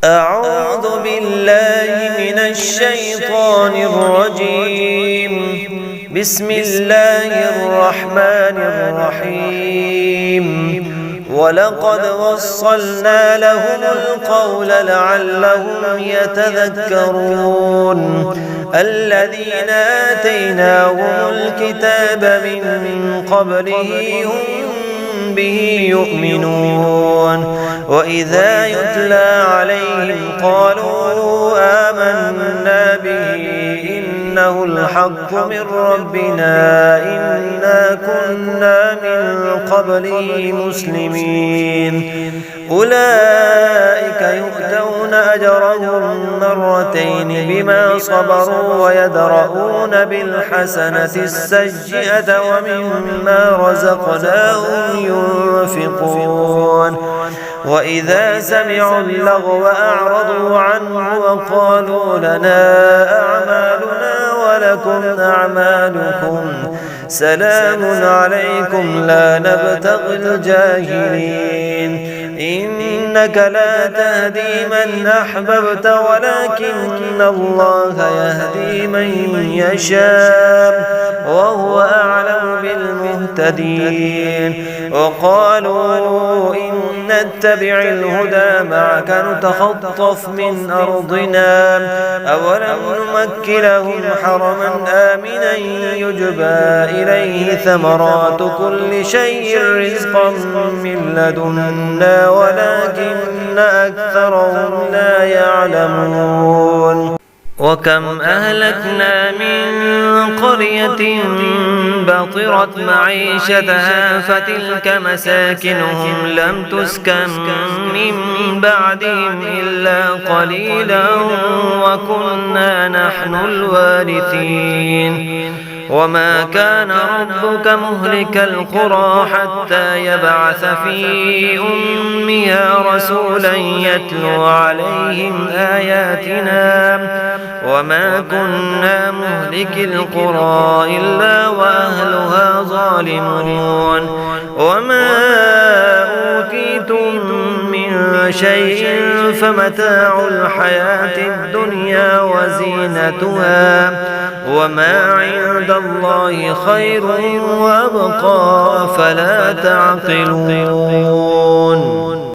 أعوذ بالله من الشيطان الرجيم. بسم الله الرحمن الرحيم. ولقد وصلنا لهم القول لعلهم يتذكرون. الذين آتيناهم الكتاب من قبله هم به يؤمنون. وإذا يتلى عليهم قالوا آمنا به إنه الحق من ربنا إنا كنا من قبله مسلمين. أولئك يؤتون أجرهم مرتين بما صبروا ويدرؤون بالحسنة السيئة ومما رزقناهم ينفقون. وإذا سمعوا اللغو أعرضوا عنه وقالوا لنا أعمالنا ولكم أعمالكم سلام عليكم لا نبتغي الجاهلين. إنك لا تهدي من أحببت ولكن الله يهدي من يشاء وهو أعلم بالمهتدين. وقالوا إن نتبع الهدى معك نتخطف من أرضنا أولم نمكن لهم حرما آمنا يجبى إليه ثمرات كل شيء رزقا من لدنا ولكن أكثرهم لا يعلمون. وكم أهلكنا من قرية بطرت معيشتها فتلك مساكنهم لم تسكن من بعدهم إلا قليلا وكنا نحن الوارثين. وما كان ربك مهلك القرى حتى يبعث في أمها رسولا يتلو عليهم آياتنا وما كنا مهلك القرى إلا وأهلها ظالمون. وما أوتيتم من شيء فمتاع الحياة الدنيا وزينتها وما عند الله خير وأبقى فلا تعقلون.